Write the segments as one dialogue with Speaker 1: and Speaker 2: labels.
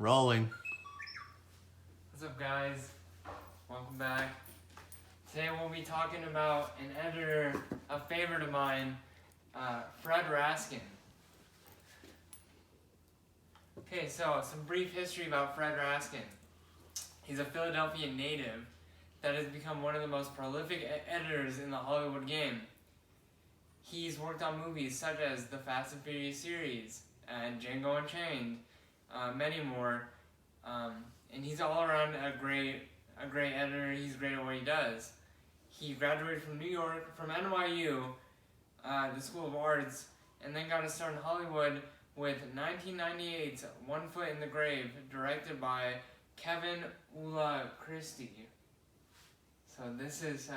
Speaker 1: Rolling.
Speaker 2: What's up, guys? Welcome back. Today we'll be talking about an editor, a favorite of mine, Fred Raskin. Okay, so some brief history about Fred Raskin. He's a Philadelphia native that has become one of the most prolific editors in the Hollywood game. He's worked on movies such as the Fast and Furious series and Django Unchained, many more, and he's all around a great editor. He's great at what he does. He graduated from New York, from NYU, the School of Arts, and then got a start in Hollywood with 1998's One Foot in the Grave, directed by Kevin Ula Christie. So this is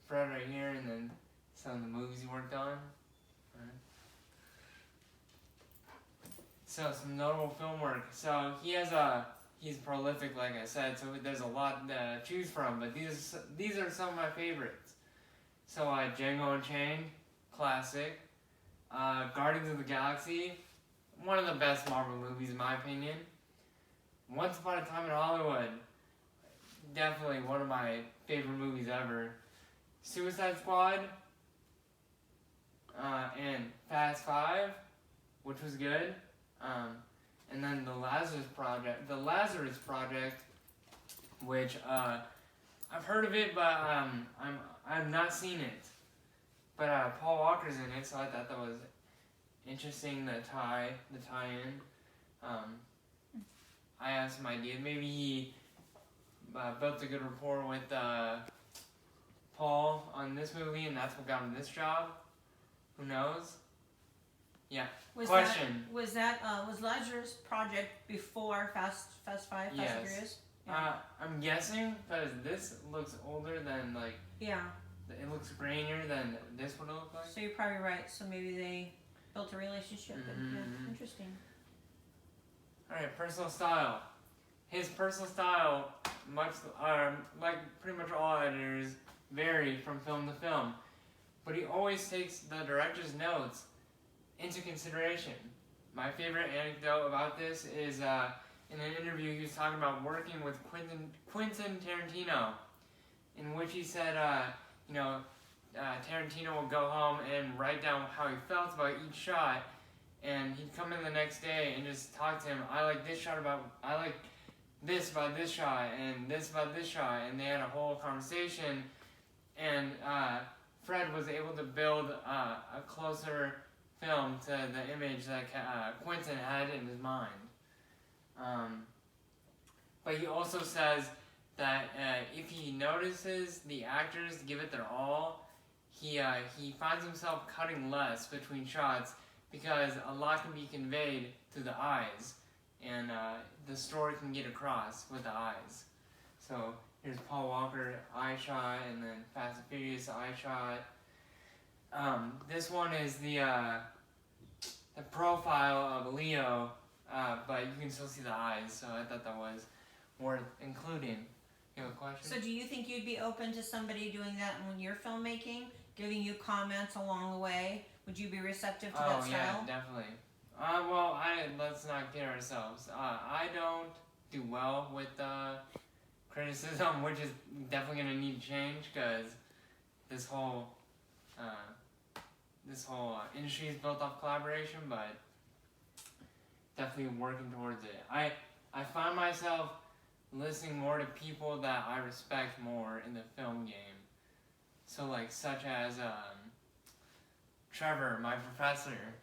Speaker 2: Fred right here, and then some of the movies he worked on. So some notable film work. So he's prolific, like I said. So there's a lot to choose from, but these are some of my favorites. So Django Unchained, classic. Guardians of the Galaxy, one of the best Marvel movies in my opinion. Once Upon a Time in Hollywood, definitely one of my favorite movies ever. Suicide Squad, and Fast 5, which was good. And then the Lazarus Project, which I've heard of it, but I've not seen it. But Paul Walker's in it, so I thought that was interesting. The tie-in. I have some ideas. Maybe he built a good rapport with Paul on this movie, and that's what got him this job. Who knows? Yeah.
Speaker 3: Was Lazarus Project before Fast 5, Fast and Furious?
Speaker 2: Yeah. I'm guessing, because this looks older than,
Speaker 3: yeah.
Speaker 2: It looks grainier than this would look like.
Speaker 3: So you're probably right. So maybe they built a relationship.
Speaker 2: Mm-hmm.
Speaker 3: Yeah, interesting.
Speaker 2: Alright, personal style. His personal style, like pretty much all editors, vary from film to film. But he always takes the director's notes into consideration. My favorite anecdote about this is in an interview he was talking about working with Quentin Tarantino, in which he said, Tarantino will go home and write down how he felt about each shot, and he'd come in the next day and just talk to him. I like this about this shot, and this about this shot, and they had a whole conversation, and Fred was able to build a closer film to the image that Quentin had in his mind. But he also says that if he notices the actors give it their all, he finds himself cutting less between shots because a lot can be conveyed through the eyes, and the story can get across with the eyes. So here's Paul Walker eye shot, and then Fast and Furious eye shot. This one is the profile of Leo, but you can still see the eyes, so I thought that was worth including. You have a question?
Speaker 3: So do you think you'd be open to somebody doing that when you're filmmaking, giving you comments along the way? Would you be receptive to that style?
Speaker 2: Oh yeah, definitely. Let's not kid ourselves. I don't do well with criticism, which is definitely going to need to change, because this whole industry is built off collaboration, but definitely working towards it. I find myself listening more to people that I respect more in the film game. So such as Trevor, my professor.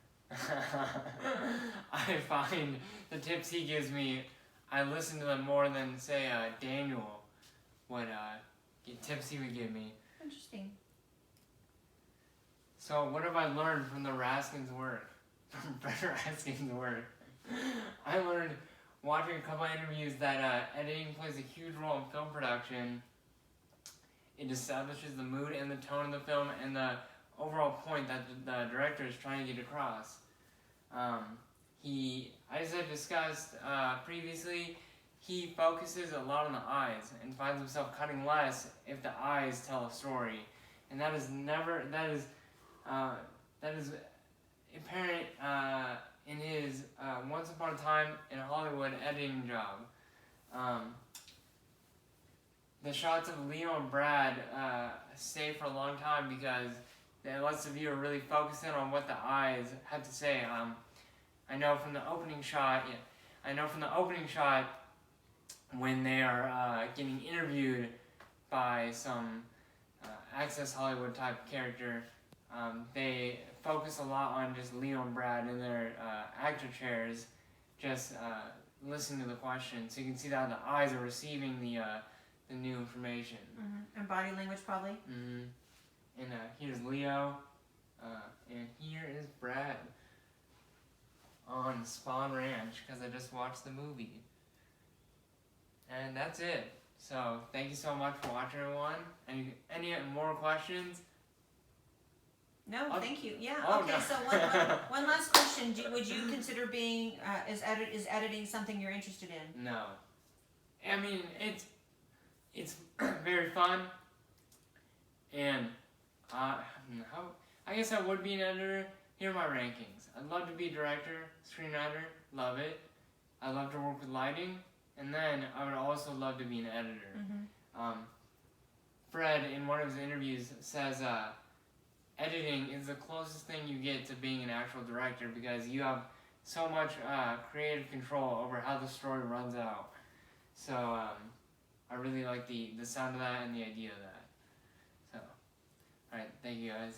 Speaker 2: I find the tips he gives me, I listen to them more than, say, Daniel would, tips he would give me.
Speaker 3: Interesting.
Speaker 2: So what have I learned from the Raskin's work? From Fred Raskin's work? I learned watching a couple interviews that editing plays a huge role in film production. It establishes the mood and the tone of the film and the overall point that the director is trying to get across. As I discussed previously, he focuses a lot on the eyes and finds himself cutting less if the eyes tell a story. And that is apparent in his Once Upon a Time in Hollywood editing job. The shots of Leo and Brad stay for a long time because it lets the viewer really focus in on what the eyes have to say. I know from the opening shot. When they are getting interviewed by some Access Hollywood type character, they focus a lot on just Leo and Brad in their actor chairs, just listening to the question. So you can see that the eyes are receiving the new information.
Speaker 3: Mm-hmm. And body language, probably.
Speaker 2: Mm-hmm. And here's Leo, and here is Brad on Spawn Ranch, because I just watched the movie. And that's it. So thank you so much for watching, everyone. Any more questions?
Speaker 3: No, thank you. Yeah.
Speaker 2: Oh,
Speaker 3: okay.
Speaker 2: no.
Speaker 3: So one last question: would you consider being is editing something you're interested in?
Speaker 2: No. I mean, it's very fun, and I guess I would be an editor. Here are my rankings. I'd love to be a director, screenwriter, love it. I'd love to work with lighting, and then I would also love to be an editor.
Speaker 3: Mm-hmm.
Speaker 2: Fred, in one of his interviews, says editing is the closest thing you get to being an actual director because you have so much creative control over how the story runs out. So I really like the sound of that and the idea of that. So, alright, thank you guys.